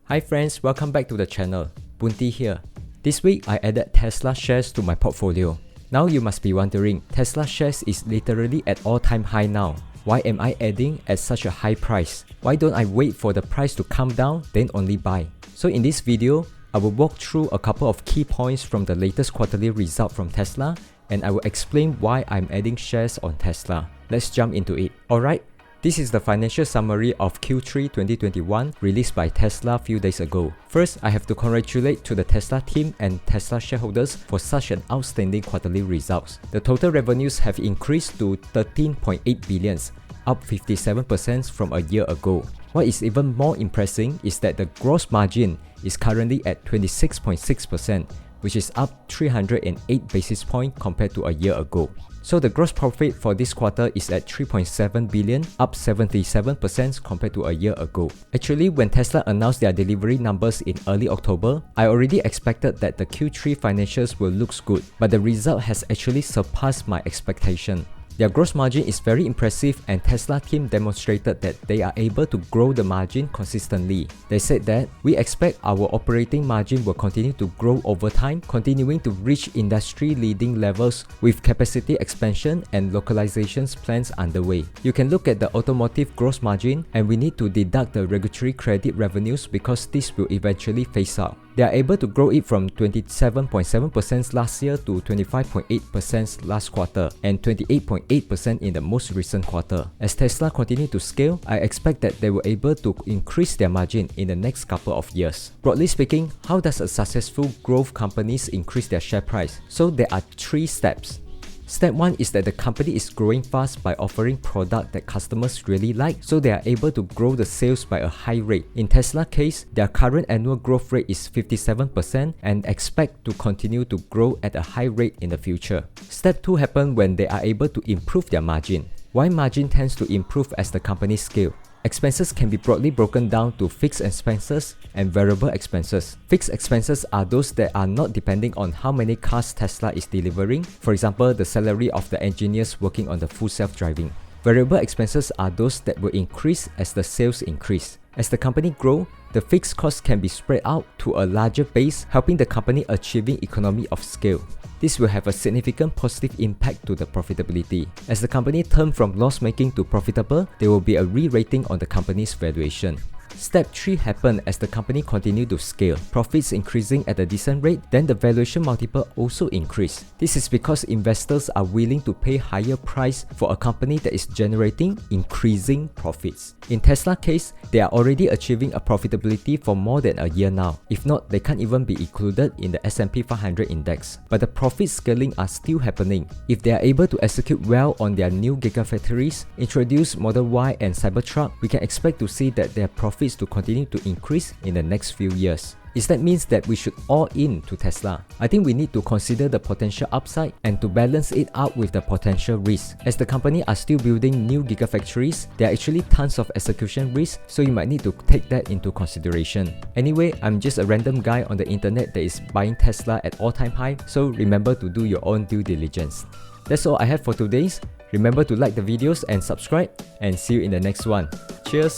Hi friends, welcome back to the channel. Bunty here. This week I added Tesla shares to my portfolio. Now you must be wondering, Tesla shares is literally at all-time high now. Why am I adding at such a high price? Why don't I wait for the price to come down then only buy? So in this video, I will walk through a couple of key points from the latest quarterly result from Tesla, and I will explain why I'm adding shares on Tesla. Let's jump into it. Alright. This is the financial summary of Q3 2021 released by Tesla a few days ago. First, I have to congratulate to the Tesla team and Tesla shareholders for such an outstanding quarterly results. The total revenues have increased to 13.8 billion, up 57% from a year ago. What is even more impressive is that the gross margin is currently at 26.6%, which is up 308 basis points compared to a year ago. So the gross profit for this quarter is at 3.7 billion, up 77% compared to a year ago. Actually, when Tesla announced their delivery numbers in early October, I already expected that the Q3 financials will look good, but the result has actually surpassed my expectation. Their gross margin is very impressive, and Tesla team demonstrated that they are able to grow the margin consistently. They said that, "We expect our operating margin will continue to grow over time, continuing to reach industry-leading levels with capacity expansion and localizations plans underway." You can look at the automotive gross margin, and we need to deduct the regulatory credit revenues because this will eventually phase out. They are able to grow it from 27.7% last year to 25.8% last quarter and 28.8% in the most recent quarter. As Tesla continue to scale, I expect that they will be able to increase their margin in the next couple of years. Broadly speaking, how does a successful growth companies increase their share price? So there are 3 steps. Step 1 is that the company is growing fast by offering product that customers really like, so they are able to grow the sales by a high rate. In Tesla case, their current annual growth rate is 57% and expect to continue to grow at a high rate in the future. Step 2 happens when they are able to improve their margin. Why margin tends to improve as the company scale? Expenses can be broadly broken down to fixed expenses and variable expenses. Fixed expenses are those that are not depending on how many cars Tesla is delivering, for example, the salary of the engineers working on the full self-driving. Variable expenses are those that will increase as the sales increase. As the company grows, the fixed costs can be spread out to a larger base, helping the company achieving economy of scale. This will have a significant positive impact to the profitability. As the company turns from loss-making to profitable, there will be a re-rating on the company's valuation. Step 3 happens as the company continues to scale, profits increasing at a decent rate, then the valuation multiple also increase. This is because investors are willing to pay higher price for a company that is generating increasing profits. In Tesla case, they are already achieving a profitability for more than a year now. If not, they can't even be included in the S&P 500 index. But the profit scaling are still happening. If they are able to execute well on their new gigafactories, introduce Model Y and Cybertruck, we can expect to see that their profits to continue to increase in the next few years. Is that means that we should all in to Tesla? I think we need to consider the potential upside and to balance it out with the potential risk. As the company are still building new gigafactories, there are actually tons of execution risk, so you might need to take that into consideration. Anyway, I'm just a random guy on the internet that is buying Tesla at all-time high, so remember to do your own due diligence. That's all I have for today's. Remember to like the videos and subscribe, and see you in the next one. Cheers!